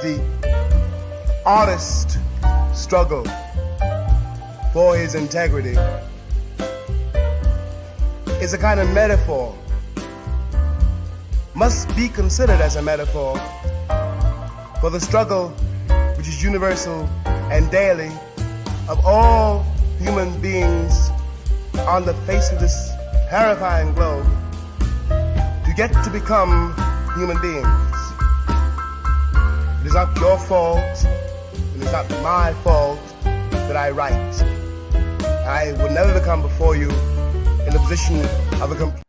the artist struggle for his integrity is a kind of metaphor, must be considered as a metaphor for the struggle which is universal and daily of all human beings on the face of this terrifying globe to get to become human beings. It is not your fault, it is not my fault that I write. I will never become before you in the position of a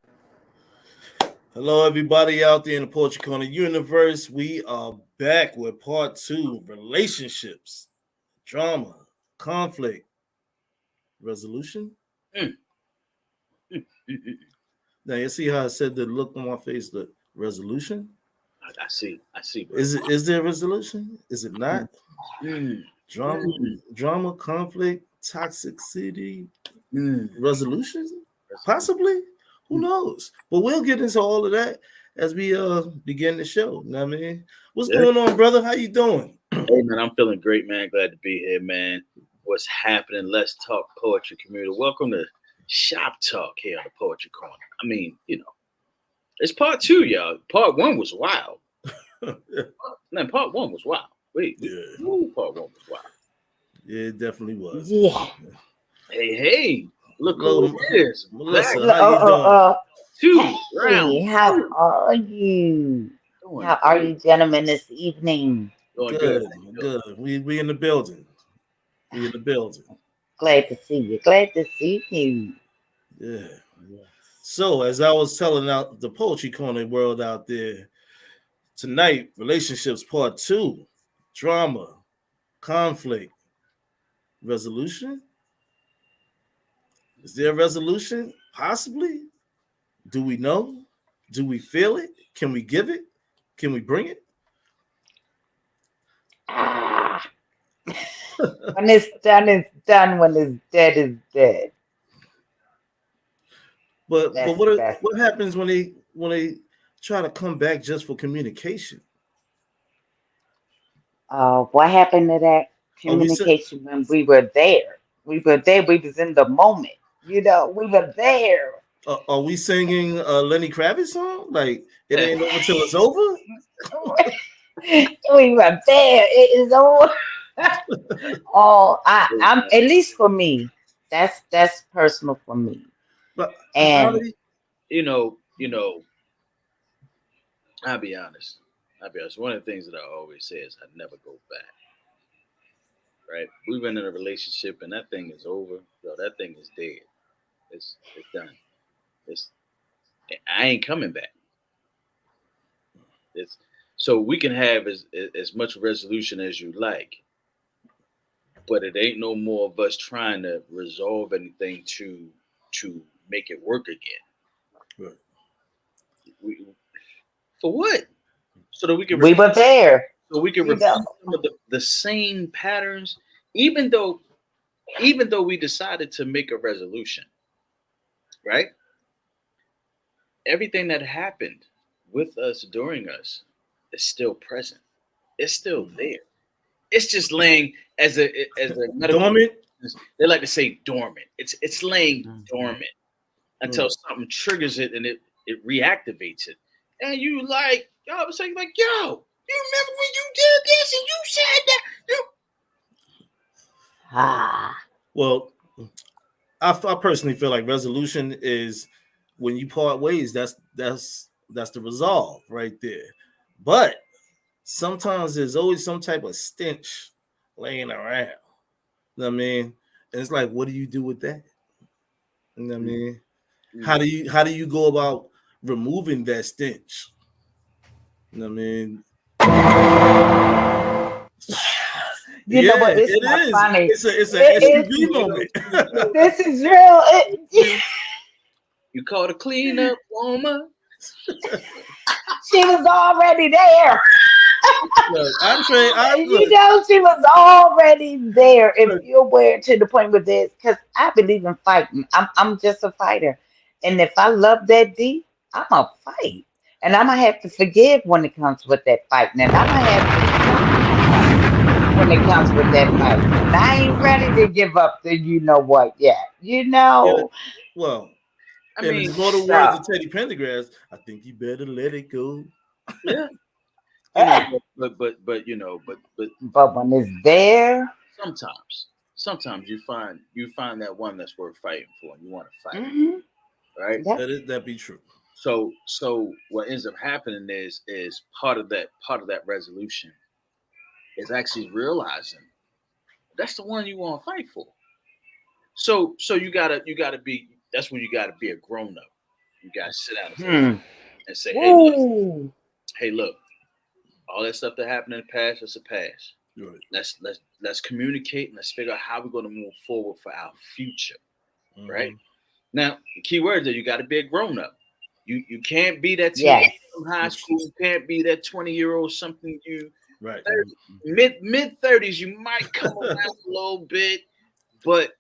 Hello, everybody out there in the Poetry Corner universe. We are back with part 2, relationships, drama, conflict, resolution. Now, you see how I said the look on my face, the resolution? I see. Bro. Is there a resolution? Is it not? Drama, conflict, toxicity, resolutions? Possibly. Who knows? But we'll get into all of that as we begin the show. You know what I mean? What's going on, brother? How you doing? Hey, man, I'm feeling great, man. Glad to be here, man. What's happening? Let's talk poetry community. Welcome to Shop Talk here on the Poetry Corner. I mean, you know, it's part 2, y'all. Part 1 was wild. Man, part 1 was wild. Part 1 was wild. Yeah, it definitely was. Yeah. Hey. Look who it is. Melissa, how you doing? 2 rounds. Hey, how are you? How are you, gentlemen, this evening? Good. We in the building. Glad to see you. Glad to see you. Yeah. So, as I was telling out the Poetry Corner world out there, tonight, relationships part 2, drama, conflict, resolution. Is there a resolution? Possibly. Do we know? Do we feel it? Can we give it? Can we bring it? When it's done, it's done. When it's dead, it's dead. But what happens when they try to come back just for communication? What happened to that communication when we were there? We were there. We was in the moment. You know, we were there. Are we singing a Lenny Kravitz song? Like, it ain't over till it's over? We were there. It is over. I'm at least for me. That's personal for me. But and you know, I'll be honest. One of the things that I always say is I never go back. Right? We've been in a relationship and that thing is over. Yo, that thing is dead. It's done. I ain't coming back. So we can have as much resolution as you like, but it ain't no more of us trying to resolve anything to make it work again. Right. For what? So that we can. We were there. So we can repeat some of the same patterns, even though we decided to make a resolution, right? Everything that happened with us during us is still present. It's still there. It's just laying as a medical dormant. They like to say dormant. It's laying dormant until something triggers it and it reactivates it. And you like, I was saying like, yo. You remember when you did this and you said that? Well, I personally feel like resolution is when you part ways. That's the resolve right there. But sometimes there's always some type of stench laying around. You know what I mean? And it's like, what do you do with that? You know what I mean? How do you go about removing that stench? You know what I mean? You know what? It's not funny. It's a SUV moment. This is real. You called a cleanup woman. She was already there. Look, you know, she was already there. If you're aware to the point with this, because I believe in fighting. I'm just a fighter, and if I love that deep, I'm a fight. And I'm going to have to forgive when it comes with that fighting. And I'm going to have when it comes with that fight. And I ain't ready to give up the you know what yet. You Yeah. know? Well, I in mean, immortal words So of Teddy Pendergrass, I think you better let it go. yeah, you know, but you know, but but when it's there, sometimes you find that one that's worth fighting for, and you want to fight, hmm right? yep. That be true. So what ends up happening is part of that resolution is actually realizing that's the one you want to fight for. So you gotta be that's when you gotta be a grown up. You gotta sit down Hmm. and say, Ooh. hey look, all that stuff that happened in the past, is a past. Right. Let's communicate and let's figure out how we're gonna move forward for our future. Right? Mm-hmm. Now, the key words are you gotta be a grown up. You can't be that teenager Yes. from high That's school. true. You can't be that 20-year-old something you Right. 30, mid 30s, you might come around a little bit, but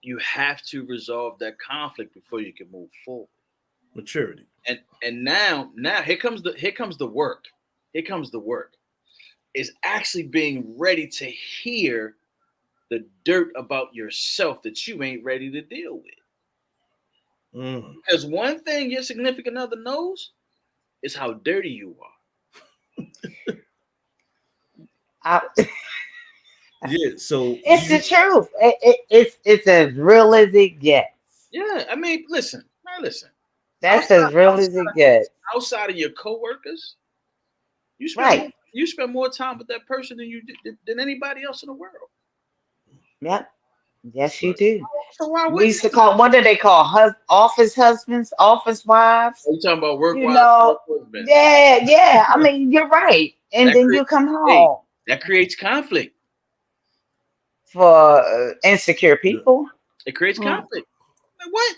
you have to resolve that conflict before you can move forward. Maturity. And now here comes the work. Here comes the work. Is actually being ready to hear the dirt about yourself that you ain't ready to deal with. Mm. Because one thing your significant other knows is how dirty you are. I, Yeah. So it's the truth. It's as real as it gets. Yeah, I mean, listen. That's Outside, as real as it outside, gets. outside of your coworkers, you spend more, Right. you spend more time with that person than anybody else in the world. Yep. Yes, you right. do. So why We wouldn't used to call, what do they call, office husbands, office wives? you talking about work You wives, work know, husbands? yeah, yeah. I mean, you're right. And That then creates you come hey, home that creates conflict. for insecure Yeah. people. It creates Hmm. conflict. Like, what?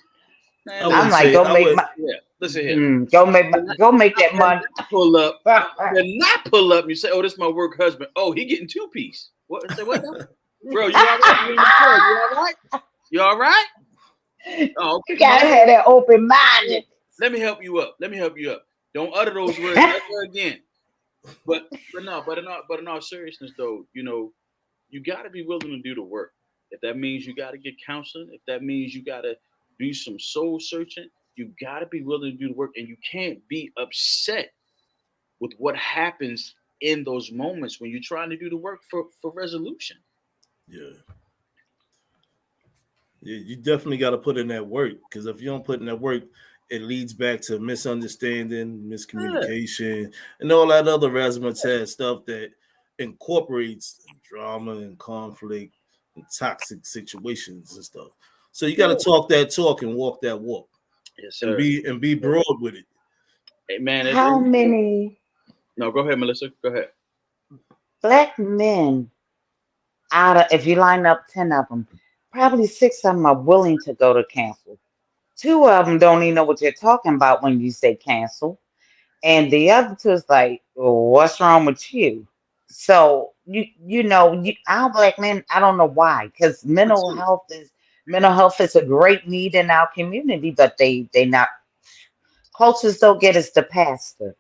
Man, I listen, I'm wouldn't like, say go I make would. my, listen here. that money. Pull up. You not pull up. And you say, "Oh, this is my work husband." Oh, he getting two piece. What? Say what? Now? Bro, you all right? You in the car? You all right? You all right? Oh, You okay. gotta have that open minded. Let me help you up. Let me help you up. Don't utter those words ever again. But in all seriousness, though, you got to be willing to do the work. If that means you got to get counseling, if that means you got to do some soul searching, you got to be willing to do the work, and you can't be upset with what happens in those moments when you're trying to do the work for resolution. Yeah. Yeah. You definitely got to put in that work because if you don't put in that work, it leads back to misunderstanding, Yeah, miscommunication, and all that other razzmatazz stuff that incorporates drama and conflict and toxic situations and stuff. So you got to yeah. talk that talk and walk that walk Yes, and sir. be broad with it. Hey, man. How many No, go ahead, Melissa. Go ahead. black men out of, if you line up 10 of them, probably six of them are willing to go to cancel. Two of them don't even know what you're talking about when you say cancel. And the other two is like, well, what's wrong with you? So our black men, I don't know why, because mental health is a great need in our community, but they not cultures don't get us the pastor.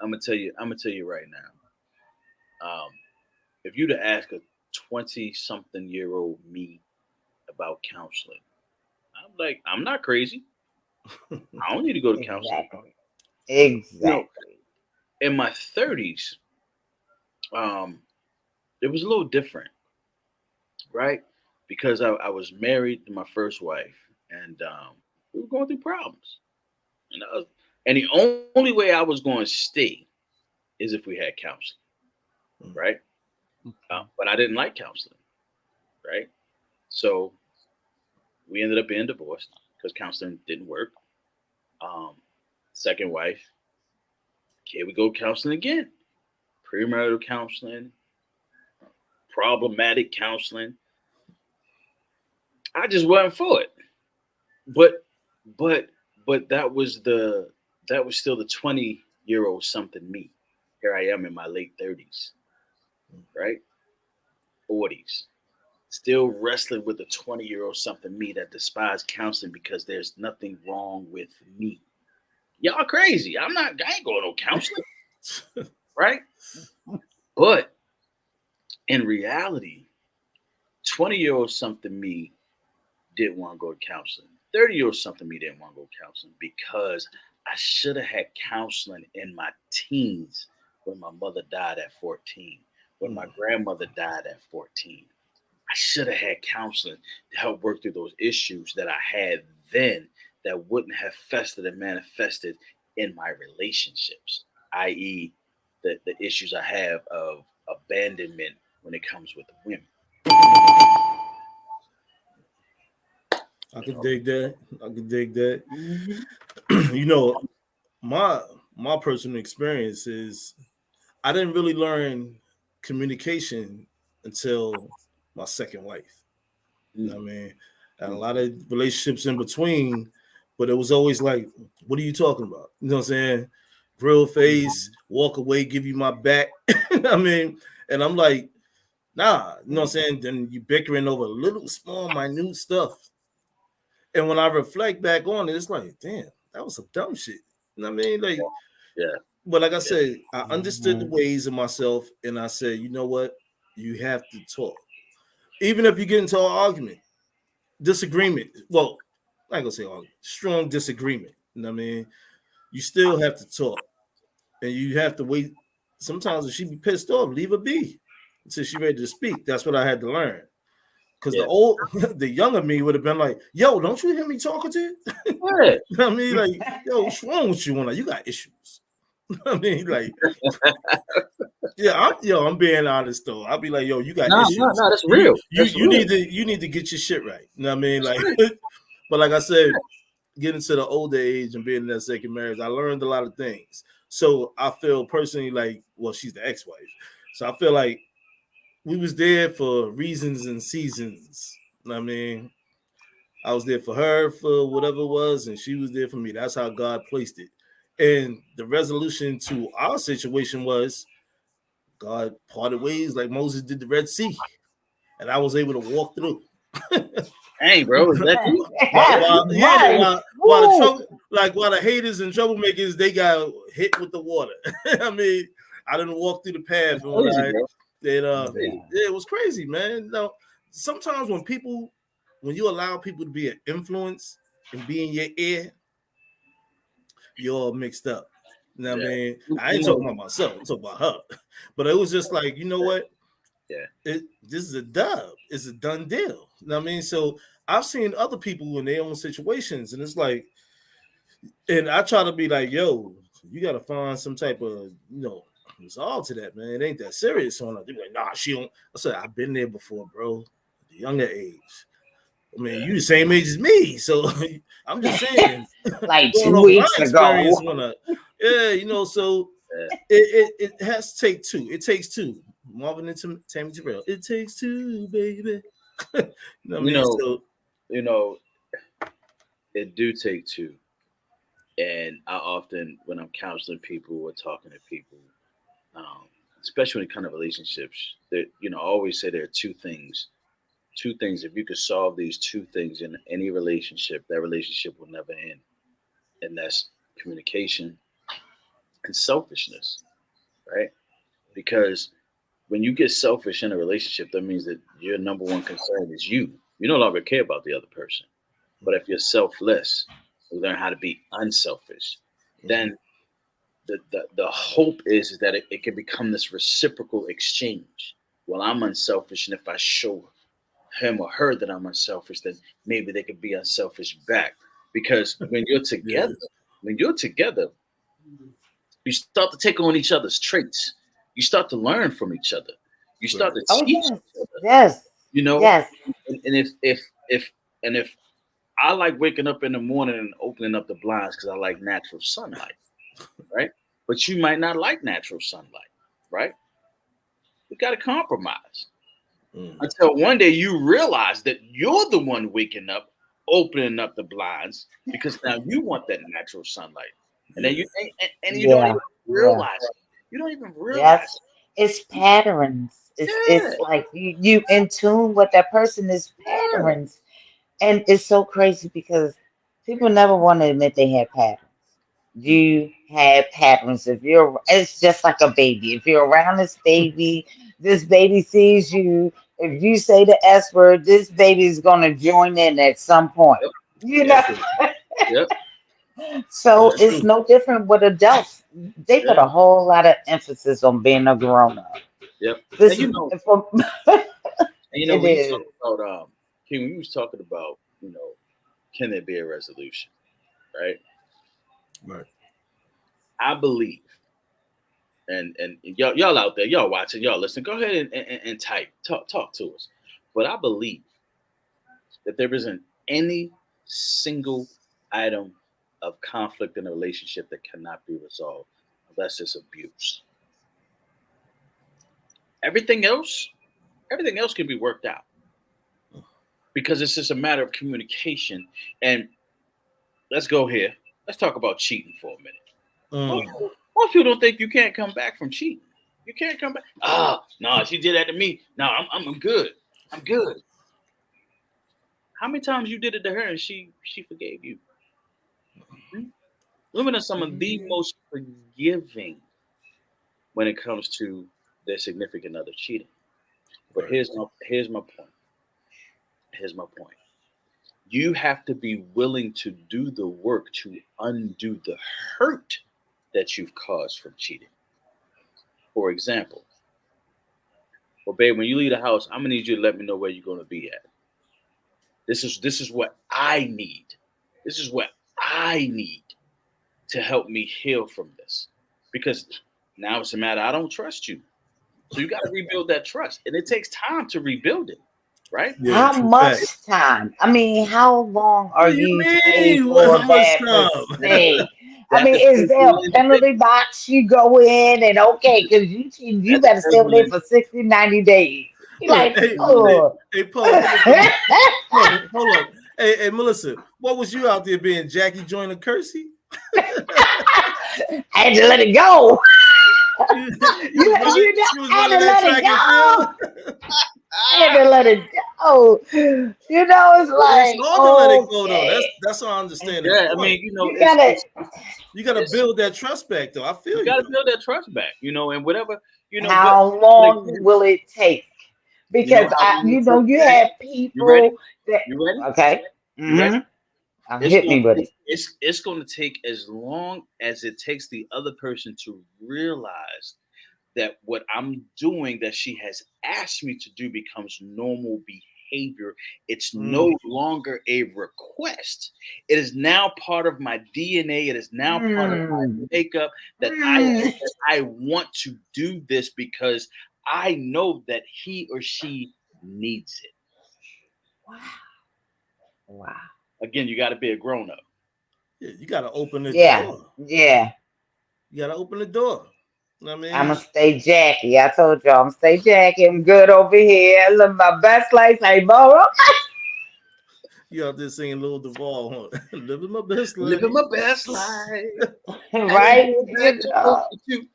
I'm gonna tell you right now. If you'd have asked a 20-something-year-old me about counseling, I'm like, I'm not crazy. I don't need to go to counseling. Exactly. You know, Exactly. in my 30s, um, it was a little different, right? Because I was married to my first wife, and we were going through problems. And the only way I was going to stay is if we had counseling, right? But I didn't like counseling, right? So we ended up being divorced because counseling didn't work. Um, Second wife, here we go counseling again. Premarital counseling, problematic counseling. I just wasn't for it. But but but that was still the 20-year-old something me. Here I am in my late 30s, right? 40s. Still wrestling with the 20-year-old something me that despised counseling because there's nothing wrong with me. Y'all crazy. I ain't going to no counseling, right? But In reality, 20-year-old something me didn't want to go to counseling. 30-year-old something me didn't want to go to counseling because I should have had counseling in my teens when my mother died at 14, when my grandmother died at 14. I should have had counseling to help work through those issues that I had then that wouldn't have festered and manifested in my relationships, i.e., the issues I have of abandonment when it comes with women. I You could know, dig that. I could dig that. Mhm. You know, my my personal experience is I didn't really learn communication until my second wife. You know mm, what I mean? Had a mm, lot of relationships in between, but it was always like, what are you talking about? You know what I'm saying? Grill face, walk away, give you my back. I mean, and I'm like, nah, you know what I'm saying? Then you bickering over little, small, minute stuff. And when I reflect back on it, it's like, damn, that was some dumb shit. You know what I mean? Like, yeah, but like I yeah, said, I understood the Mhm. ways of myself, and I said, you know what? You have to talk. Even if you get into an argument, disagreement. Well, I ain't gonna say argument, strong disagreement. You know what I mean? You still have to talk, and you have to wait. Sometimes if she be pissed off, leave her be until she ready to speak. That's what I had to learn. Because the yeah, old, the younger me would have been like, "Yo, don't you hear me talking to you?" yeah. You know what I mean? Like, yo, what's wrong with you? When like, you got issues. I mean, like, yeah, I'm being honest though. I'll be like, yo, you got No, no, issues. no. That's You real. you That's you real. need to get your shit right. You know what I mean? That's Like, real. but like I said, getting to the older age and being in that second marriage, I learned a lot of things. So I feel personally like, well, she's the ex-wife. So I feel like we was there for reasons and seasons. You know what I mean? I was there for her for whatever it was, and she was there for me. That's how God placed it. And the resolution to our situation was God parted ways like Moses did the Red Sea, and I was able to walk through. Hey, bro, is that deep? Right. While the Woo. trouble, like while the haters and troublemakers, they got hit with the water. I mean, I didn't walk through the path, That's and when crazy, I bro. did, That's crazy. yeah, it was crazy, man. Now, sometimes when you allow people to be an influence and be in your ear, you're all mixed up. You know what I Yeah. mean? I You ain't talking know, about myself. I'm talking about her. But it was just like, you know what? yeah, This is a dub. It's a done deal. You know what I mean? So I've seen other people in their own situations, and it's like, and I try to be like, yo, you got to find some type of, resolve to that, man. It ain't that serious. So they be like, nah, she don't. I said, I've been there before, bro. The younger age. I mean, yeah, you the same age as me, so I'm just saying, Like going two off my weeks experience ago. when yeah, so yeah. it has to take two. It takes two. Marvin and Tammy Terrell. It takes two, baby. You know what I You mean? know, So you know, it do take two. And I often, when I'm counseling people or talking to people, um, especially when it comes to relationships, that I always say there are two things. Two things. If you could solve these two things in any relationship, that relationship will never end, and that's communication and selfishness, right? Because when you get selfish in a relationship, that means that your number one concern is you. You no longer care about the other person. But if you're selfless, you learn how to be unselfish, then the hope is that it can become this reciprocal exchange. Well, I'm unselfish, and if I show him or her that I'm unselfish, then maybe they could be unselfish back. Because yeah, when you're together, you start to take on each other's traits. You start to learn from each other. You start right. to Oh teach yes. each other. Yes. You know, Yes. and if I like waking up in the morning and opening up the blinds because I like natural sunlight, right? But you might not like natural sunlight, right? We got to compromise Mm, until one day you realize that you're the one waking up, opening up the blinds because now you want that natural sunlight, and then yeah, and you don't Yeah. even Yeah. realize it. You don't even realize Yes. It's patterns. It's it. like you in tune with that person is Yeah, patterns. And it's so crazy because people never want to admit they have patterns. you have patterns. If you're, it's just like a baby. If you're around this baby sees you. If you say the S word, this baby is gonna join in at some point. Yep. You That's know, true. Yep. so That's That's it's true. true. no different with adults. They put Yeah. a whole lot of emphasis on being a grown up. Yep. And This you is know, for it when you talk is. about King, when you was talking about, can there be a resolution, right? Right. I believe, and y'all out there, y'all watching, y'all listening, go ahead and type, talk to us. But I believe that there isn't any single item of conflict in a relationship that cannot be resolved unless it's abuse. Everything else, everything else can be worked out because it's just a matter of communication. And let's go here. Let's talk about cheating for a minute. Most Mm. people, most people don't think you can't come back from cheating. You can't come back. No, she did that to me. No, I'm good. I'm good. How many times you did it to her and she forgave you? Hmm? Women are some of the Mhm. most forgiving when it comes to their significant other cheating. But Right. here's my point. Here's my point. You have to be willing to do the work to undo the hurt that you've caused from cheating. For example, well, babe, when you leave the house, I'm gonna need you to let me know where you're gonna be at. This is what I need. This is what I need to help me heal from this. Because now it's a matter I don't trust you. So you got to rebuild that trust. And it takes time to rebuild it, right? Yeah. How True much facts. time? I mean, how long What are do you you stay mean? for How much that time? That mistake? I that mean, is depends there on a the individual. penalty box you go in and okay, because you cheated, you That better stay depends over on there the for 60, 90 days. You're Look, like, hey, hey, oh. hey, Paul, hold up. Hey, Melissa, what was you out there being Jackie Joyner Kersey? I had to let it go. You was running, you was I had running to that let it track and field. go. I had to let it go. It's It's like, hard to let it go though. okay. That's how I understand that Yeah, I point. mean, You gotta, You got to it's build that trust back though. I you feel you got to though. build that trust back, and whatever, but how but long again, will it take? Because how long it takes, you right? have You ready? people that, You ready? okay, You ready? It's hit going me to with take it. it's going to take as long as it takes the other person to realize that what I'm doing that she has asked me to do becomes normal behavior. It's Mm, no longer a request. It is now part of my DNA. It is now part of my Mm, makeup that mm. I want to do this because I know that he or she needs it. Wow. Wow. Again, you got to be a grown up. yeah, you got to open the Yeah, door. yeah. You got to open the door. You know what I I'm mean? gonna stay Jackie. I told y'all I'm stay Jackie. I'm good over here. I live my best life. Hey, Boro. You out there singing Lil Duval, huh? Living my best life. Living my best life. I ain't Right? going back to prostitute.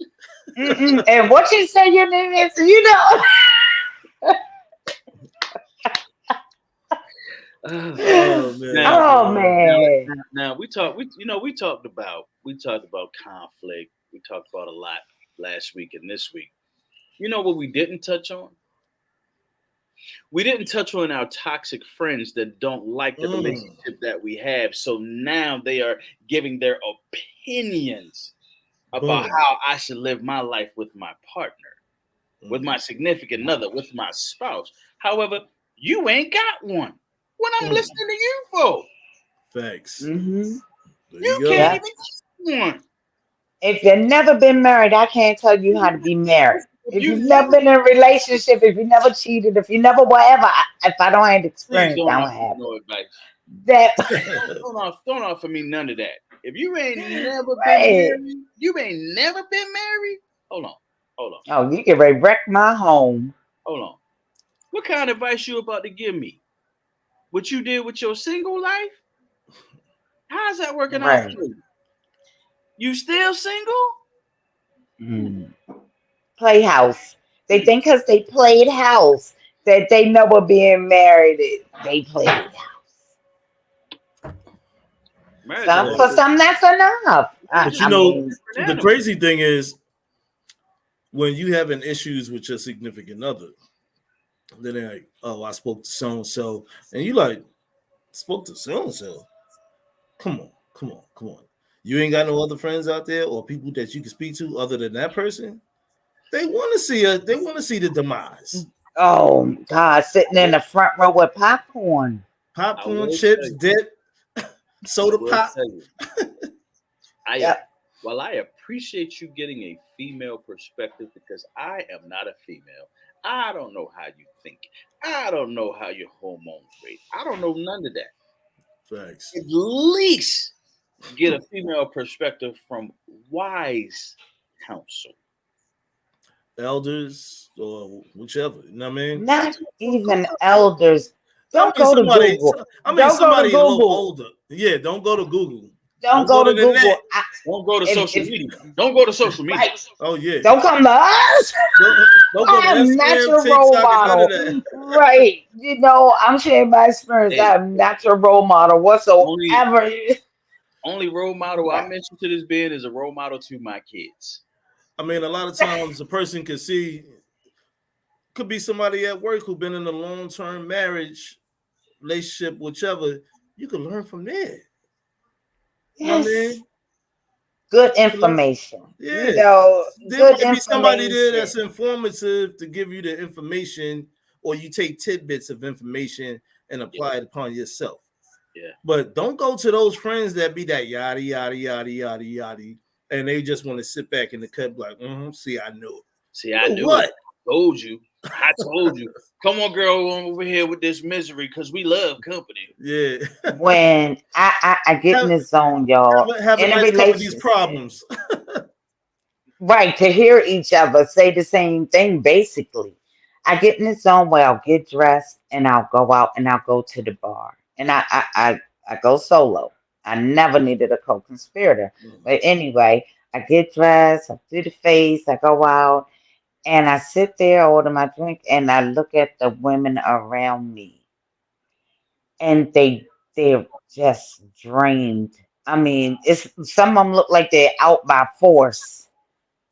Mm-mm. And what you say your name is, Oh man, Now, Oh man. now, man. now we talked about conflict. We talked about a lot last week and this week. You know what we didn't touch on? We didn't touch on our toxic friends that don't like the Mm, relationship that we have. So now they are giving their opinions about boom. how I should live my life with my partner, with Mm, my significant other, with my spouse. However, you ain't got one. What I'm mm. listening to you for? Facts. Mm-hmm. There you You go. can't Yep. even get one. If you've never been married, I can't tell you how to be married. If If you you've never never, been in a relationship, if you never cheated, if you never whatever, if I don't have please experience, don't I don't offer me have no it. advice. That Don't offer me none of that. If you ain't never been right. married, you ain't never been married. Hold on, hold on, Oh, you can wreck my home. hold on. What kind of advice you about to give me? What you did with your single life? How's that working out for Right. you? You still single? Mm. Play house. They think because they played house that they know what being married is. They played house. Marriage is a whole For different, some, that's enough. marriage But is you I a whole know, mean, different the animal. crazy thing is when you having issues with your significant other, then they're like, "Oh, I spoke to so and so," and you like spoke to so and so. Come on, come on, come on. You ain't got no other friends out there or people that you can speak to other than that person. They want to see a. They want to see the demise. oh God, I sitting in will, the front row with popcorn. I Popcorn, will tell chips, you. dip, I soda will pop. tell you. I Yep. While I appreciate you getting a female perspective because I am not a female. I don't know how you think. I don't know how your hormones rate. I don't know none of that. Facts. At least get a female perspective from wise counsel. Elders or whichever. You know what I mean? Not Go even talk to her. elders. I Don't mean go to somebody. Google. I mean Don't go to somebody a little Google. older. Yeah, don't go to Google. Don't Don't go go to to the net. Google. Don't go to social If media. Don't go to social media. right, Oh yeah. don't come to us. Don't go to I am not Instagram, your role TikTok, and none of model. that. Right. You know, I'm sharing my experience. Hey, I'm not your role model only whatsoever. only role model I Right. mentioned to this being is a role model to my kids. I mean, a lot of times a person can see could be somebody at work who been in a long term marriage, relationship, whichever. You can learn from there. You know what I Yes. mean? Good You can learn. information. You Yeah, know, there good might be somebody there information. that's informative to give you the information, or you take tidbits of information and Yeah, apply it upon yourself. yeah. But don't go to those friends that be that yada yada yada yada yada, and they just want to sit back in the cut like, see, I knew it. See, You I know knew it. what? Told you. I told you. Come on, girl, on over here with this misery because we love company. Yeah, When I get in have, the zone, y'all, have a in a nice couple of these relationship. problems. Right, to hear each other say the same thing, basically. I get in the zone where I'll get dressed and I'll go out and I'll go to the bar. And I go solo. I never needed a co-conspirator. But anyway, I get dressed, I do the face, I go out, and I sit there, order my drink, and I look at the women around me. And they're just drained. I mean, it's some of them look like they're out by force,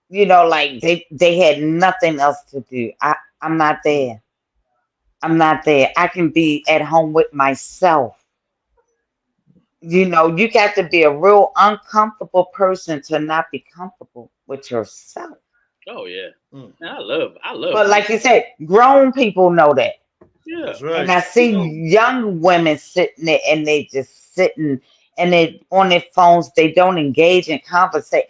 like they had nothing else to do. I'm not there. I'm not there. I can be at home with myself. You got to be a real uncomfortable person to not be comfortable with yourself. Oh yeah. Mm, Man, I love But being. like you said, grown people know that. Yeah. that's And right. I You see know, young women sitting there and they just sitting and they on their phones, they don't engage in conversation.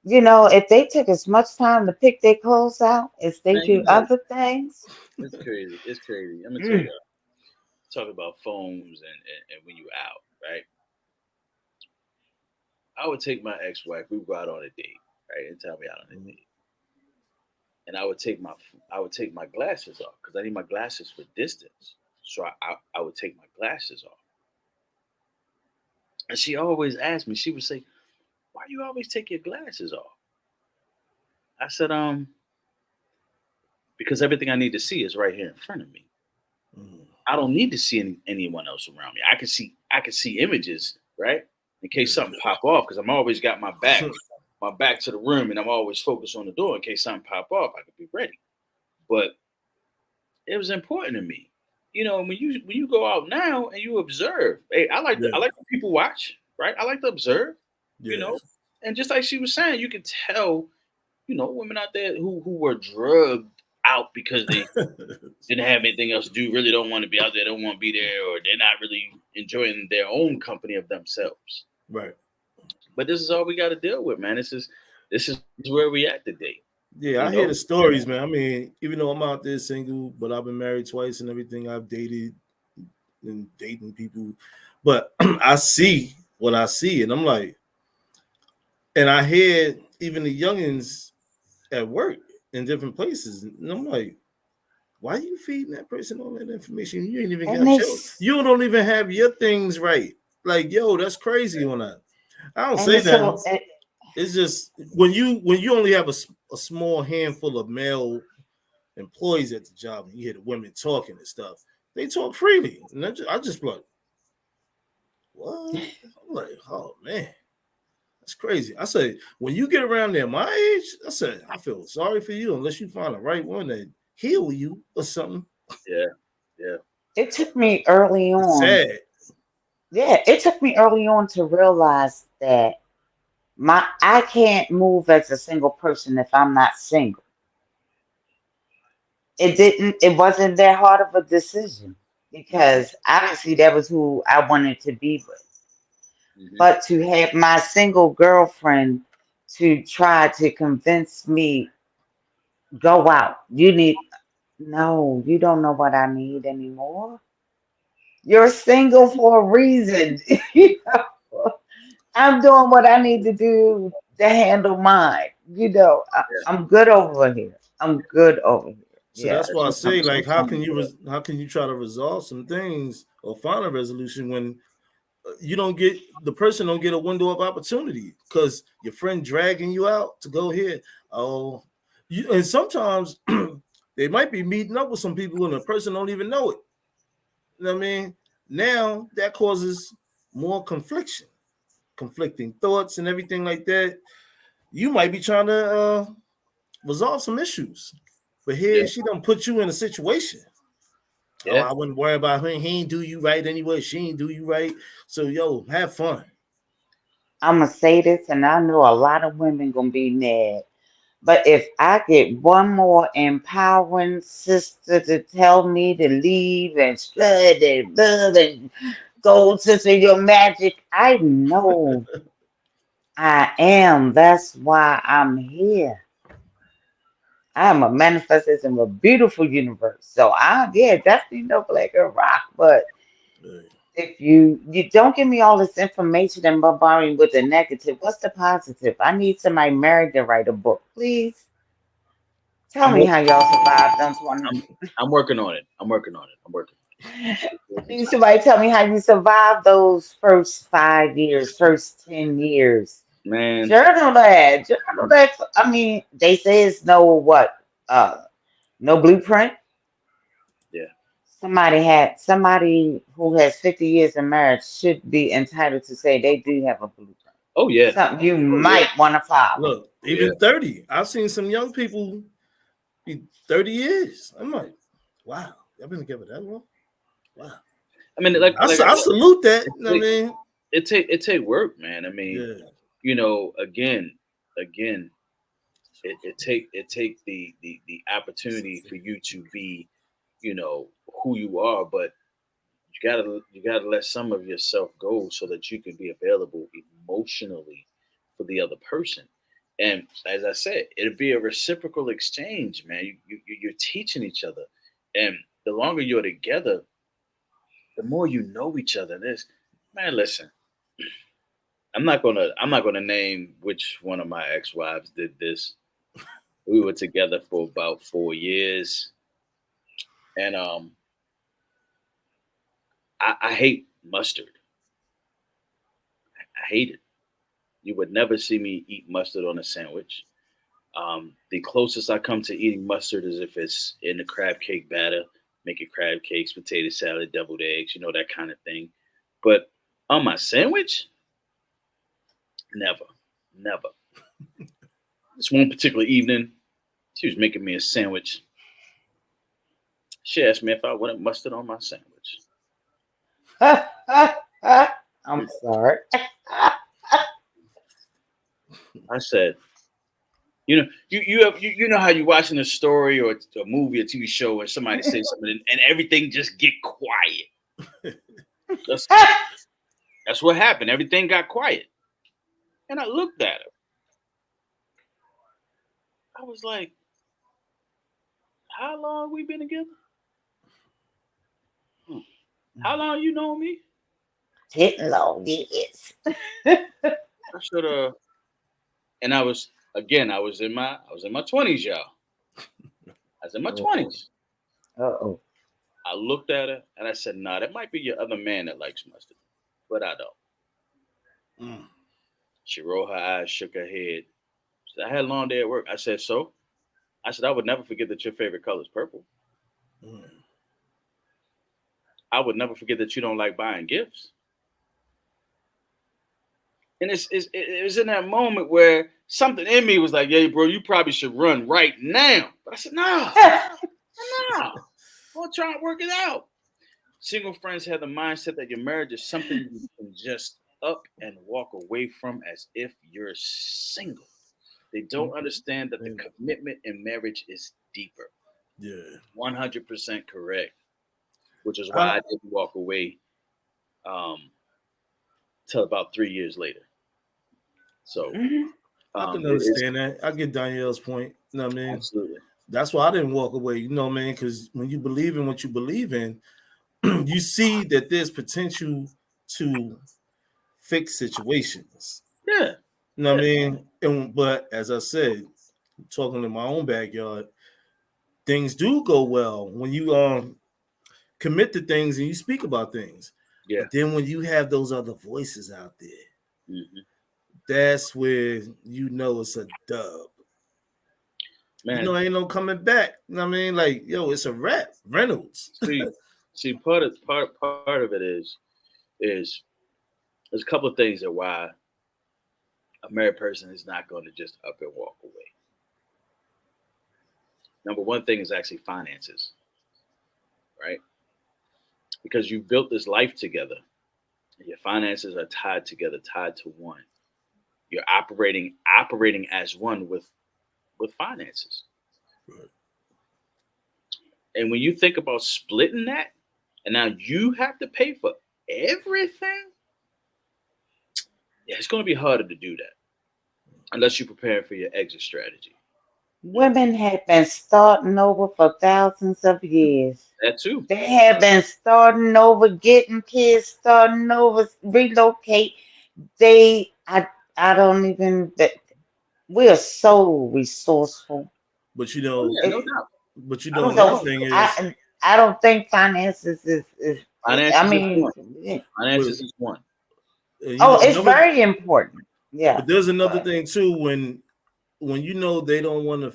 If they took as much time to pick their clothes out as they man, you do know, other things. it's crazy. It's crazy. I'm gonna tell Mm. you, talk about phones and when you out, right? I would take my ex-wife, we would go out on a date, right? And tell me out on a Mhm. date. And I would take my glasses off because I need my glasses for distance. So I would take my glasses off. And she always asked me, she would say, why you always take your glasses off? I said, because everything I need to see is right here in front of me. Mm. I don't need to see anyone else around me. I can see images, right? In case something pop off, because I'm always got my back to the room, and I'm always focused on the door in case something pop off. I could be ready. But it was important to me, when you go out now and you observe. Hey, I like Yeah, I like when people watch, right? I like to observe, you yeah. know, and just like she was saying, you can tell, women out there who were drugged out because they didn't have anything else to do, really don't want to be out there, don't want to be there, or they're not really enjoying their own company of themselves. Right. But this is all we got to deal with, man. This is where we at today. Yeah, You I hear know, the stories, man. I mean, even though I'm out there single, but I've been married twice and everything. I've dated and dating people, but I see what I see, and I'm like, and I hear even the youngins at work in different places, and I'm like, why are you feeding that person all that information? You ain't even And got your, it's you don't even have your things right. Like, yo, that's crazy on that. I don't and say it's that. so It's just when you only have a small handful of male employees at the job and you hear the women talking and stuff, they talk freely. And I just like, What? I'm like, oh man, that's crazy. I said, when you get around there my age, I said, I feel sorry for you unless you find the right one that heal you or something. Yeah, yeah, It took me early It's on. sad. Yeah, it took me early on to realize that I can't move as a single person if I'm not single. It wasn't that hard of a decision because obviously that was who I wanted to be with. hmm But to have my single girlfriend to try to convince me, go out. No, you don't know what I need anymore. You're single for a reason. You know? I'm doing what I need to do to handle mine. I'm good over here. I'm good over here. So that's Yes, why I I'm say, like, totally good. how can you try to resolve some things or find a resolution when you don't get the person don't get a window of opportunity because your friend dragging you out to go here. Oh, you and sometimes they might be meeting up with some people and the person don't even know it. You know what I mean? Now that causes more conflicting thoughts and everything like that. You might be trying to resolve some issues, but yeah, here she don't put you in a situation. Oh, yeah. I wouldn't worry about her. He ain't do you right anyway. She ain't do you right. So yo, have fun. I'm gonna say this, and I know a lot of women gonna be mad. But if I get one more empowering sister to tell me to leave and stud and blah and go, sister, your magic, I know I am. That's why I'm here. I am a manifestation of a beautiful universe. So yeah, definitely no black or rock. But if you don't give me all this information and bombarding with the negative, what's the positive? I need somebody married to write a book, please. Tell I'm me wo- how y'all survived them 20. I'm working on it. I'm working on it. I'm working. Need somebody tell me how you survived those first 5 years, first 10 years. Man, Journal that. Journal that. I mean, they say it's no what? No blueprint. yeah. Somebody who has 50 years of marriage should be entitled to say they do have a blueprint. Oh yeah. Something you Oh yeah. might want to follow. Look, Oh yeah. even 30. I've seen some young people be 30 years. I'm like, wow, y'all been together that long? Wow. I mean, like like I salute that. it You know what I take mean? it take work, man. I mean, Yeah. again, it take the opportunity for you to be, who you are, but you gotta let some of yourself go so that you can be available emotionally for the other person. And as I said, it'll be a reciprocal exchange, man. You're teaching each other, and the longer you're together, the more you know each other. This man, listen, I'm not gonna name which one of my ex-wives did this. We were together for about 4 years, and I hate mustard. I hate it. You would never see me eat mustard on a sandwich. The closest I come to eating mustard is if it's in the crab cake batter, making crab cakes, potato salad, deviled eggs, that kind of thing. But on my sandwich, never, never. This one particular evening, she was making me a sandwich. She asked me if I wanted mustard on my sandwich. I'm sorry. I said, you know how you watching a story or a movie, a TV show, and somebody says something, and everything just get quiet. That's that's what happened. Everything got quiet, and I looked at her. I was like, "How long we been together? Hmm. How long you know me?" Hitting long years. I should have. And I was in my 20s, y'all. I was in my Uh-oh. 20s. Uh-oh. I looked at her and I said, "Nah, that might be your other man that likes mustard, but I don't." Mm. She rolled her eyes, shook her head. She said, "I had a long day at work." I said, "So?" I said, "I would never forget that your favorite color is purple. Mm. I would never forget that you don't like buying gifts. And it was in that moment where something in me was like, "Yeah, bro, you probably should run right now." But I said, "No, no, we'll try and work it out." Single friends have the mindset that your marriage is something you can just up and walk away from as if you're single. They don't understand that the commitment in marriage is deeper. Yeah. 100% correct. Which is why I I didn't walk away um, till about 3 years later. So Mhm. I can it's understand that. I get Danielle's point. You know what I mean? absolutely That's why I didn't walk away. You know, man, because when you believe in what you believe in, you see that there's potential to fix situations. yeah, You know what I yeah, mean? But as I said, talking in my own backyard, things do go well when you commit to things and you speak about things. yeah. But then when you have those other voices out there, hmm that's where you know it's a dub. You Man, know, ain't no coming back. You know what I mean? Like, yo, it's a rap. Reynolds. see, part of it is there's a couple of things that why a married person is not going to just up and walk away. Number one thing is actually finances, right? Because you built this life together, and your finances are tied together, tied to one. You're operating as one with finances. Right. And when you think about splitting that, and now you have to pay for everything, yeah, it's going to be harder to do that unless you're preparing for your exit strategy. You know, Women have been starting over for thousands of years. that too. They have been starting over, getting kids, starting over, relocate. They, I don't even. We are so resourceful. But you Oh know, yeah, no It, doubt. I don't another so know. thing is I don't think finances is. I Finances is mean, one. yeah. with Finances is one. you Oh, know it's another very important. Yeah, but there's another but thing too when you know they don't want to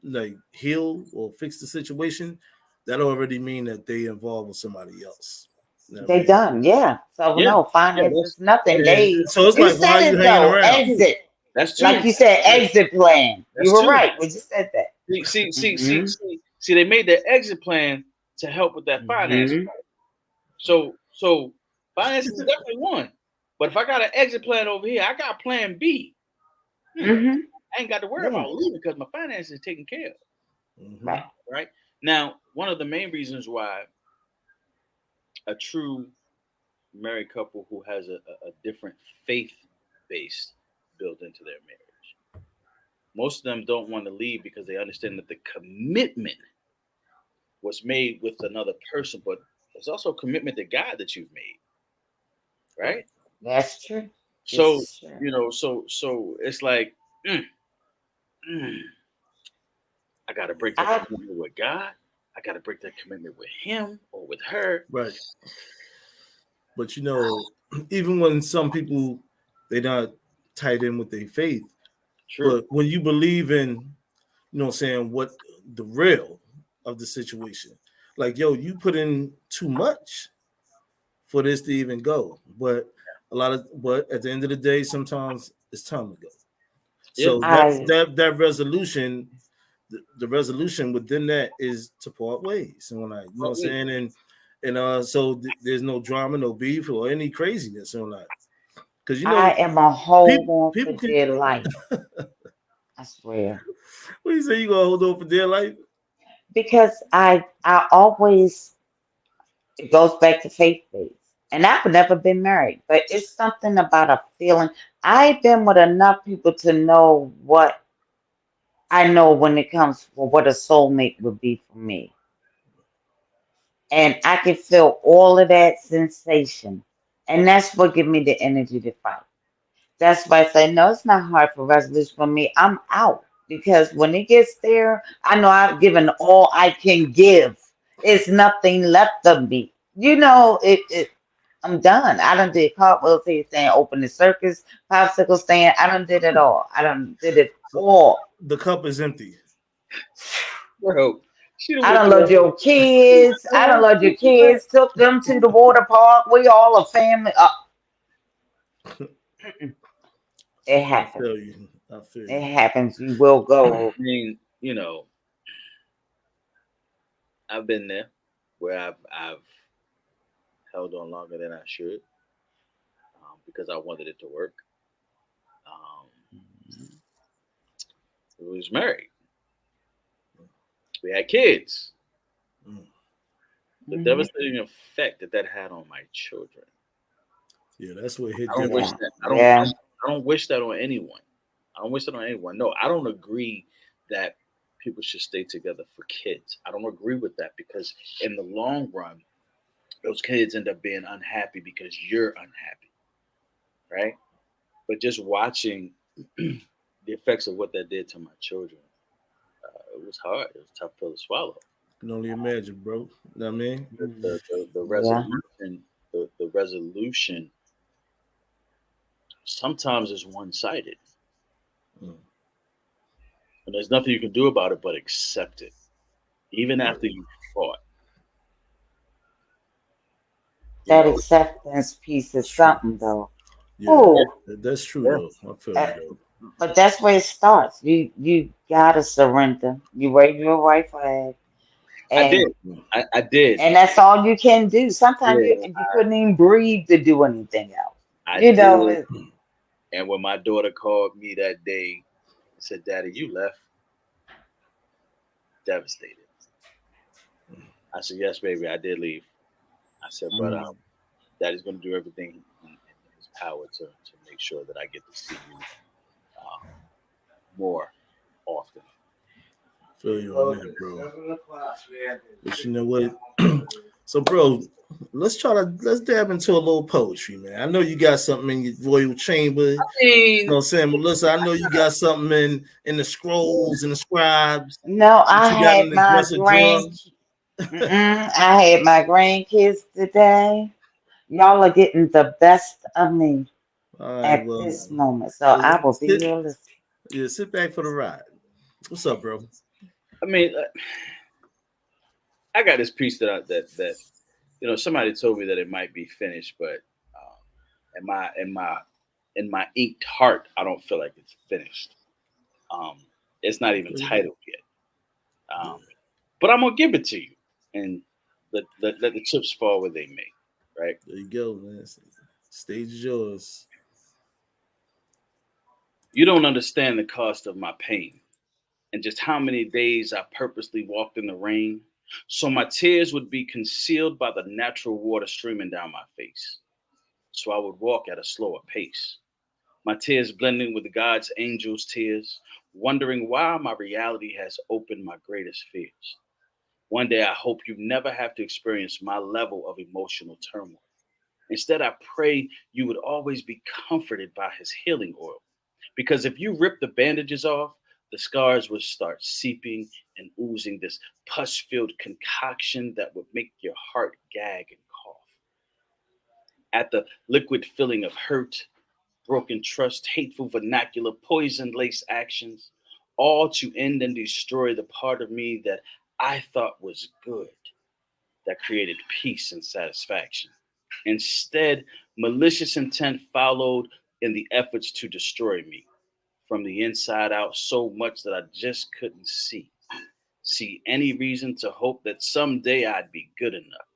like heal or fix the situation, that already mean that they involved with somebody else. You know what I they mean? done. Yeah. So Yeah, no, yeah. finance is nothing. And They, so it's you like, why said are you it hanging though. around? Exit, That's two. like you said, exit plan. You That's were two. right when you said that. Hmm. They made their exit plan to help with that finance. Hmm. So finance is definitely one. But if I got an exit plan over here, I got plan B. Hmm. I ain't got to worry Yeah. about leaving because my finances is taken care of. Mm-hmm. Right. Right? Now, one of the main reasons why a true married couple who has a different faith base built into their marriage, most of them don't want to leave because they understand that the commitment was made with another person, but there's also a commitment to God that you've made, Right. right? That's true. This So is true. so it's like mm, mm, I got to break that I commitment with God. I got to break that commitment with him or with her. Right. But you know, even when some people they're not tied in with their faith, True. but when you believe in, you know what I'm saying, what the real of the situation, like yo, you put in too much for this to even go. But at the end of the day, sometimes it's time to go. Yeah. So I that resolution, the resolution within that is to part ways. And when I, you know what I'm Well, wait. saying, and so there's no drama, no beef, or any craziness on that. Because you I know, am a hold on for people can. dear life. I swear. What you say? You gonna hold on for dear life? Because I always, it goes back to faith based. And I've never been married, but it's something about a feeling. I've been with enough people to know what I know when it comes for what a soulmate would be for me. And I can feel all of that sensation. And that's what gives me the energy to fight. That's why I say, no, it's not hard for resolution for me. I'm out because when it gets there, I know I've given all I can give. It's nothing left of me. You know, I'm done. I done did cartwheel stand, open the circus, popsicle stand. I done did it all. I done did it So all. the cup is empty. Bro, she done I went done through loved your kids. I done loved your kids. Took them to the water park. We all a family. It I happens. feel you. I feel It you. happens. You will go. I mean, I've been there where I've held on longer than I should because I wanted it to work. Um, we was married. We had kids. Mm. The Mhm. devastating effect that had on my children. Yeah, that's what hit I don't different. wish Yeah. that. Yeah. I don't wish that on anyone. I don't wish that on anyone. No, I don't agree that people should stay together for kids. I don't agree with that because in the long run, those kids end up being unhappy because you're unhappy, right? But just watching the effects of what that did to my children, it was hard. It was a tough pill to swallow. Can only imagine, bro. You know what I mean? The Yeah. resolution, the resolution sometimes is one sided, Mm. and there's nothing you can do about it but accept it, even Yeah. after you fought. You That know, acceptance piece is True. something, though. Yeah, yeah, Oh, that's true yeah. though. I feel uh, you though. but that's where it starts. You gotta surrender. You wave your white flag, I did, and Mm. I did, that's all you can do. Sometimes yeah, you couldn't even breathe to do anything else. I You know, did. And when my daughter called me that day and said, "Daddy, you left," devastated. I said, "Yes, baby, I did leave." I said, "But mm, Daddy's going to do everything in his power to make sure that I get to see you um, more often." Feel you on that, bro. But you know what? So, bro, let's dab into a little poetry, man. I know you got something in your royal chamber. You I know what mean, I'm saying? Melissa, I know you got something in the scrolls and the scribes no, that I you got in had the my dresser drawer. I had my grandkids today. Y'all are getting the best of me All right, at well, this moment, so I will be sit, here listening. yeah, sit back for the ride. What's up, bro? I mean, I got this piece somebody told me that it might be finished, but in my inked heart, I don't feel like it's finished. Um, it's not even titled yet. Yeah, But I'm gonna give it to you, and let the chips fall where they may. Right? there you go, man. Stage is yours. You don't understand the cost of my pain, and just how many days I purposely walked in the rain, so my tears would be concealed by the natural water streaming down my face. So I would walk at a slower pace, my tears blending with God's angels' tears, wondering why my reality has opened my greatest fears. One day I hope you never have to experience my level of emotional turmoil. Instead, I pray you would always be comforted by his healing oil. Because if you rip the bandages off, the scars would start seeping and oozing this pus filled concoction that would make your heart gag and cough. At the liquid feeling of hurt, broken trust, hateful vernacular, poison laced actions, all to end and destroy the part of me that I thought was good, that created peace and satisfaction. Instead, malicious intent followed in the efforts to destroy me from the inside out so much that I just couldn't see any reason to hope that someday I'd be good enough.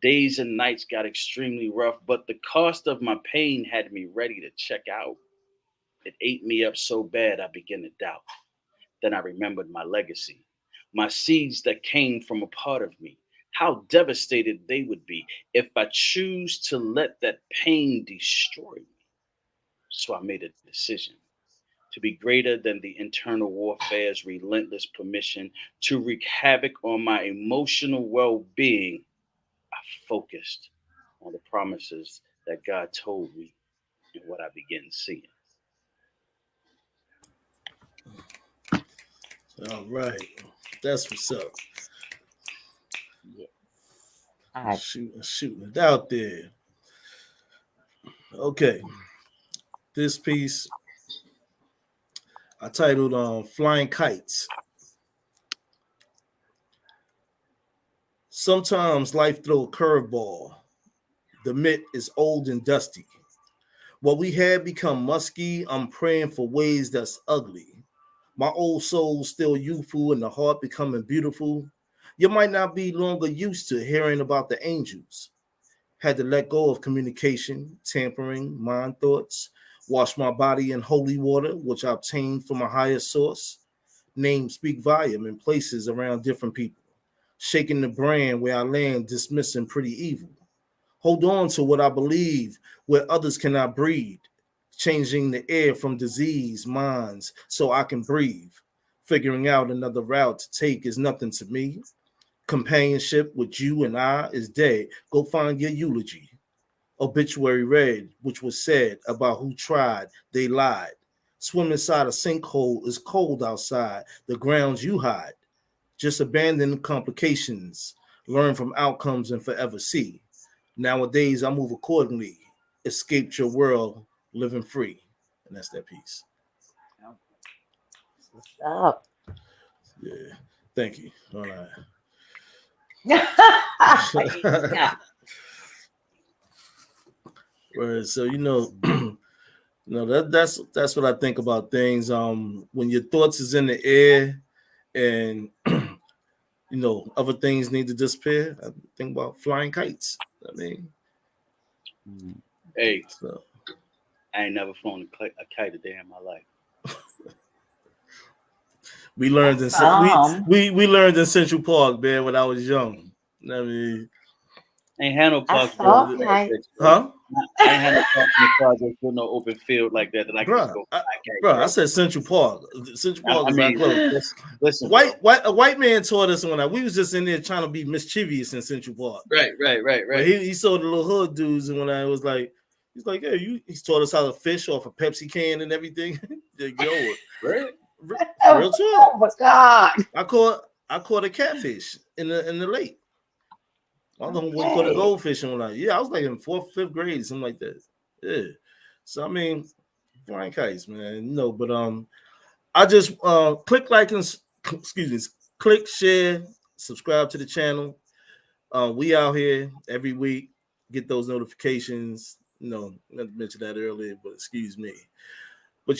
Days and nights got extremely rough, but the cost of my pain had me ready to check out. It ate me up so bad I began to doubt. Then I remembered my legacy, my seeds that came from a part of me, how devastated they would be if I choose to let that pain destroy me. So I made a decision to be greater than the internal warfare's relentless permission to wreak havoc on my emotional well being. I focused on the promises that God told me and what I began seeing. All right, that's what's up. Yes, I Shooting it out there. Okay, this piece I titled "Flying Kites." Sometimes life throw a curveball. The mitt is old and dusty. What we had become musky. I'm praying for ways that's ugly. My old soul still youthful and the heart becoming beautiful. You might not be longer used to hearing about the angels. Had to let go of communication, tampering, mind thoughts, wash my body in holy water, which I obtained from a higher source. Names speak volume in places around different people. Shaking the brand where I land, dismissing pretty evil. Hold on to what I believe where others cannot breathe. Changing the air from disease minds so I can breathe. Figuring out another route to take is nothing to me. Companionship with you and I is dead. Go find your eulogy. Obituary read, which was said about who tried, they lied. Swim inside a sinkhole is cold outside, the grounds you hide. Just abandon complications, learn from outcomes and forever see. Nowadays, I move accordingly, escaped your world, living free. And that's that piece. What's up? Yeah. Thank you. All right. Yeah. Right. So that's what I think about things. When your thoughts is in the air and other things need to disappear, I think about flying kites. I mean, Hey, so I ain't never flown a kite a day in my life. we learned in we learned in Central Park, man, when I was young. I mean, Ain't had no I parks in saw the kite. projects, bro. huh? I ain't had no parks in the projects with no open field like that I can just Bruh, go I, fly kites, bruh, I bro. said Central Park. Central Park I is not mean, close. listen, bro. A white man taught us when we was just in there trying to be mischievous in Central Park. But he saw the little hood dudes, and when I was like, he's like, hey, he's taught us how to fish off a Pepsi can and everything. Like, yo, Right? real talk. Oh my God. I caught a catfish in the lake. My other homeboy caught a Okay. goldfish and like, yeah, I was like in fourth, fifth grade, something like that. Yeah. So I mean, flying kites, man. But I just click like and excuse me, click, share, subscribe to the channel. We out here every week. Get those notifications. Not to mention that earlier, but excuse me. But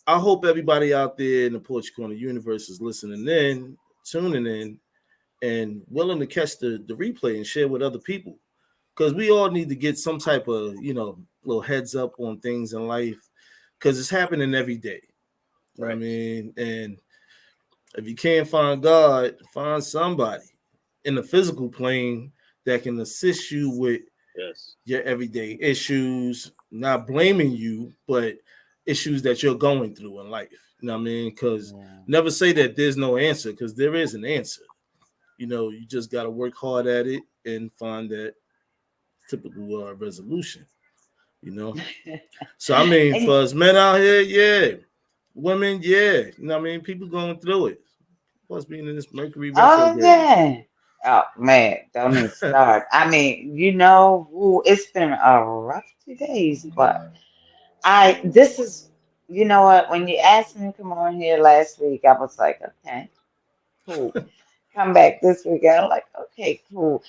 I hope everybody out there in the Porch Corner universe is listening in, tuning in, and willing to catch the replay and share with other people. Because we all need to get some type of, little heads up on things in life. Because it's happening every day. You know what I mean? And if you can't find God, find somebody in the physical plane that can assist you with your everyday issues, not blaming you, but issues that you're going through in life. You know what I mean? Because never say that there's no answer, because there is an answer. You just got to work hard at it and find that typical resolution. So I mean, for us men out here, yeah, women, yeah, I mean, people going through it. Plus, being in this Mercury Oh retrograde. yeah. Oh man, don't even start. I mean, it's been a rough 2 days, but this is, you know what? When you asked me to come on here last week, I was like, okay, cool. Come back this week, I'm like, okay, cool.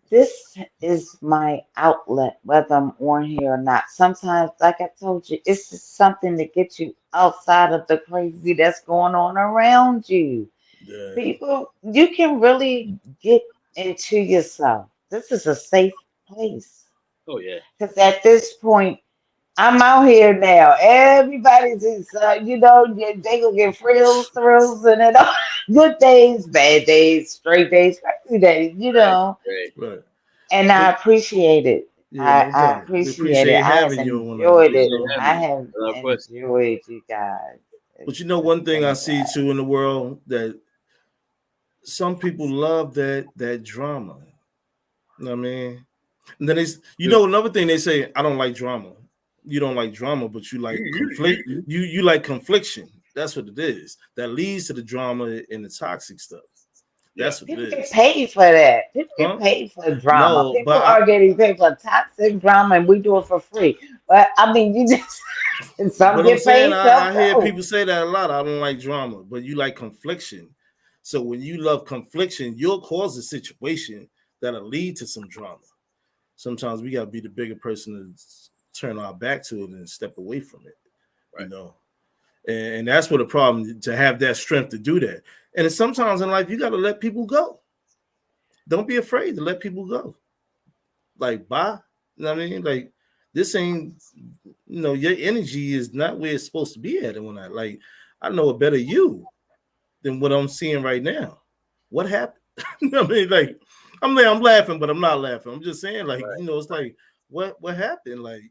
This is my outlet, whether I'm on here or not. Sometimes, like I told you, it's just something to get you outside of the crazy that's going on around you. Yeah. People, you can really get into yourself. This is a safe place. Oh yeah. Because at this point, I'm out here now. Everybody's just, they gonna get frills, thrills, and it all. Good days, bad days, straight days, crazy days, Right. And I appreciate it. Yeah, no I doubt. We appreciate it. appreciate I have having you on that. enjoyed it. I Having have without question. enjoyed you guys. But It's one thing been I a see ride. too in the world, that some people love that drama. You know what I mean? And then another thing they say, I don't like drama. You don't like drama, but you like conflict. You like confliction. That's what it is. That leads to the drama and the toxic stuff. That's what it People get is. paid for that. People get Huh? paid for drama. No, People are getting paid for toxic drama, and we do it for free. But I mean, you just some but I'm get saying paid, some I hear don't. people say that a lot. I don't like drama, but you like confliction. So when you love confliction, you'll cause a situation that'll lead to some drama. Sometimes we gotta be the bigger person to turn our back to it and step away from it, Right. And that's what the problem, to have that strength to do that. And sometimes in life, you got to let people go. Don't be afraid to let people go. Like, bye. You know what I mean? Like, this ain't, your energy is not where it's supposed to be at. And I know a better you than what I'm seeing right now. What happened? I mean, like, I'm laughing, but I'm not laughing. I'm just saying, like, Right. it's like, what happened? Like,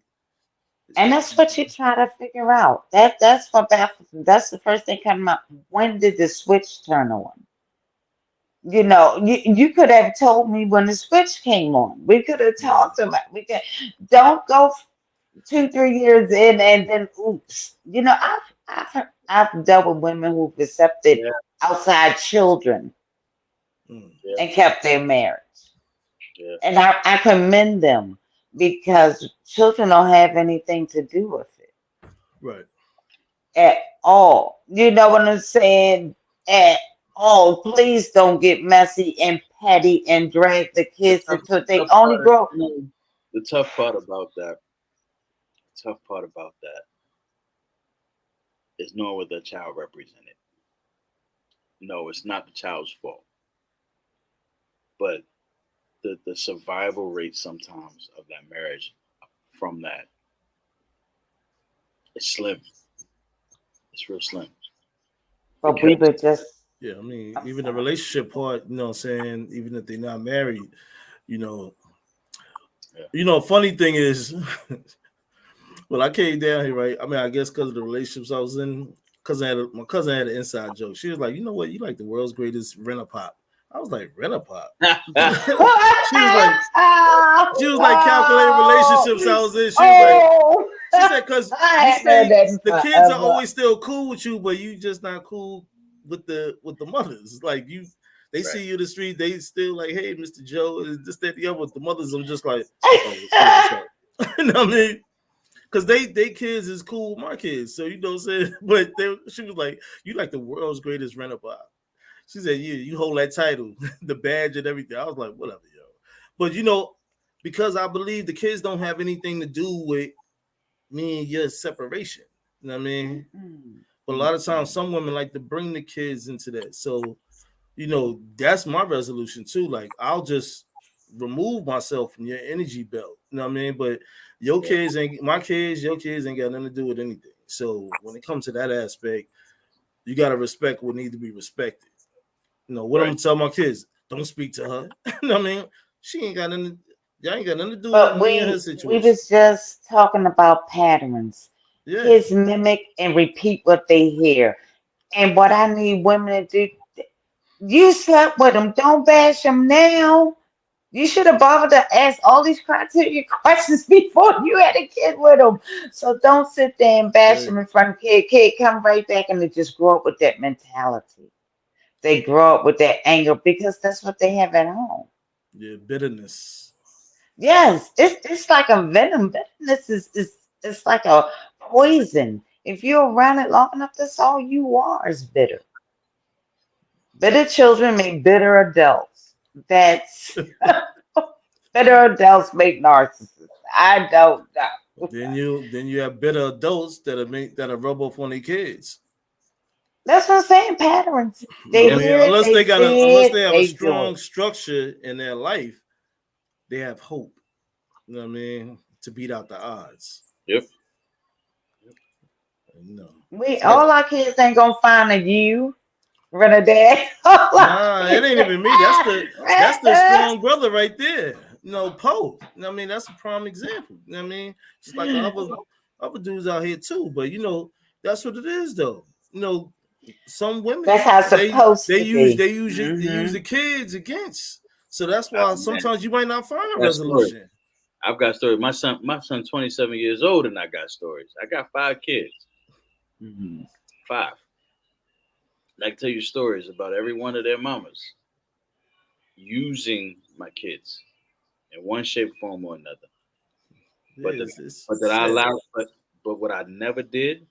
And that's what you try to figure out. That's what baffles me. That's the first thing coming up. When did the switch turn on? You could have told me when the switch came on. We could have yeah, talked about. We could. Don't go 2, 3 years in and then oops. I've dealt with women who've accepted Yeah. outside children Yeah. and kept their marriage. Yeah. And I commend them because children don't have anything to do with it right. at all. You know what I'm saying? At all. Please don't get messy and petty and drag the The kids tough, into it. They tough only part, grow. the tough part about that, is knowing what the child represented. No, it's not the child's fault, but the survival rate sometimes of that marriage from that is slim. It's real slim. But we Because were just. Yeah, I mean, I'm even the sorry. relationship part, what I'm saying, even if they're not married, you know, Yeah. funny thing is, well, I came down here, right? I mean, I guess because of the relationships I was in, my cousin had an inside joke. She was like, you know what? You like the world's greatest rent pop. I was like, rent a pop. she was like, she was like calculating relationships I was in. Oh, She said, because I you haven't heard stay, that in the kids are forever. always still cool with you, but you just not cool with the mothers. Like they Right. see you in the street, they still like, hey, Mr. Joe, is this, that, the other. With the mothers, I'm just like, oh yeah, what's up? You know what I mean? Because they kids is cool with my kids, so what I'm saying. But she was like, you like the world's greatest rent a pop. She said, yeah, you hold that title, the badge and everything. I was like, whatever, yo. But because I believe the kids don't have anything to do with me and your separation. You know what I mean? But a lot of times some women like to bring the kids into that. So, that's my resolution too. Like, I'll just remove myself from your energy belt. You know what I mean? But your kids ain't got nothing to do with anything. So when it comes to that aspect, you gotta respect what needs to be respected. What I'm Right. gonna tell my kids, don't speak to her. You know what I mean? She ain't got nothing, y'all ain't got nothing to do with But me and her we situation. was just talking about patterns. Yeah. Kids mimic and repeat what they hear. And what I need women to do, you slept with them. Don't bash them now. You should have bothered to ask all these criteria questions before you had a kid with them. So don't sit there and bash Right. them in front of kid. Kid, come right back and they just grow up with that mentality. They grow up with that anger because that's what they have at home. Yeah, bitterness. Yes, it's like a venom. Bitterness is it's like a poison. If you're around it long enough, that's all you are is bitter. Bitter children make bitter adults. That's bitter adults make narcissists. I don't know. Then you have bitter adults that are rub off on their kids. That's what I'm saying. Patterns. You know They what I mean? hear it, Unless they they see have it, a they do strong it. structure in their life, they have hope. You know what I mean? To beat out the odds. Yep. We So that's all our kids ain't gonna find a you, Renadad. All our nah, it kids. ain't even me. That's the strong brother right there. Poe. You know what I mean? That's a prime example. You know what I mean? Just like other dudes out here too. But that's what it is though. Some That's women how it's they supposed they to use be. they use you they use Hmm. the kids against. So that's why Man, sometimes you might not find a got stories. resolution. I've got stories. My son, 27 years old, and I got stories. I got 5 kids. Hmm. 5. And I can tell you stories about every one of their mamas using my kids in one shape, form, or another. Yeah, But it's but that I sad. allowed. But what I never did,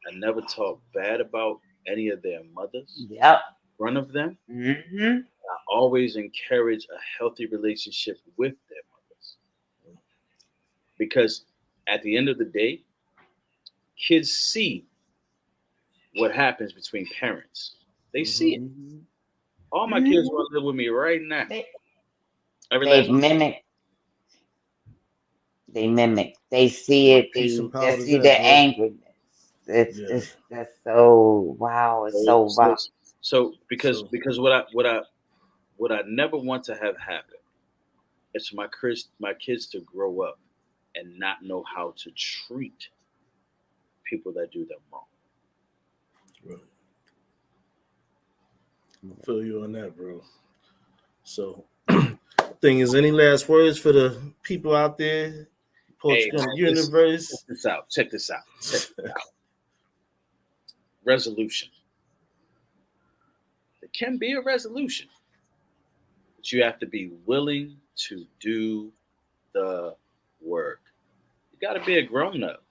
I never talked bad about any of their mothers Yep. in front of them. Hmm. I always encourage a healthy relationship with their mothers because at the end of the day, kids see what happens between parents. They see it. Mhm. All my kids want to live with me right now. Every They last one. mimic. They mimic. They see it. Peace and They power to see that, the bro. angriness. It's Yeah. it's that's so wow. It's so wow. So because So- because what I never want to have happen is for my kids to grow up and not know how to treat people that do them wrong. Right. I feel you on that, bro. So, thing is, any last words for the people out there? Hey, Portugal man, universe. check this out. Check this out. Resolution. There can be a resolution, but you have to be willing to do the work. You got to be a grown up.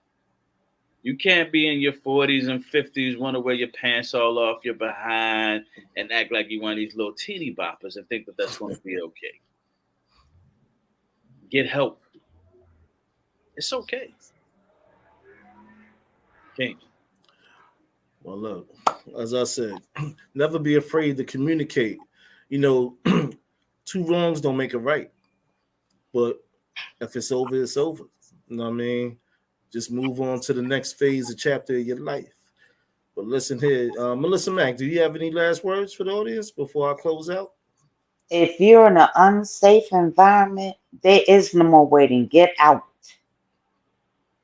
You can't be in your 40s and 50s, want to wear your pants all off your behind and act like you one of these little teeny boppers and think that that's going to be okay. Get help. It's okay. King. Well, look, as I said, never be afraid to communicate. You know, two wrongs don't make a right, but if it's over, it's over. You know what I mean? Just move on to the next phase of chapter of your life. But listen here, Melissa Mack, do you have any last words for the audience before I close out? If you're in an unsafe environment, there is no more waiting. Get out.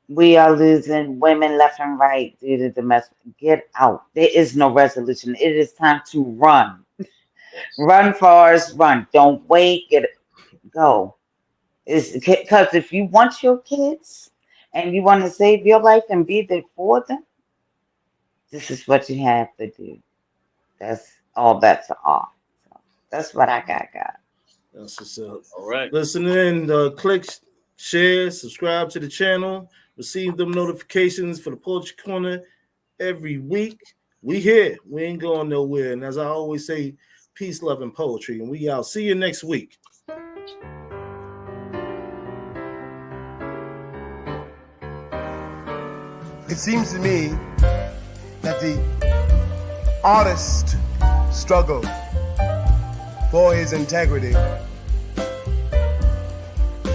We are losing women left and right due to domestic. Get out. There is no resolution. It is time to run. Run, Forrest, run. Don't wait. Go. It's because if you want your kids and you want to save your life and be there for them, this is what you have to do. That's all bets are off. So that's what I got. That's what's up. All right. Listen in, click, share, subscribe to the channel, receive them notifications for the Poetry Corner every week. We here. We ain't going nowhere. And as I always say, peace, love, and poetry. And we out. See you next week. It seems to me that the artist struggle for his integrity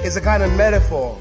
is a kind of metaphor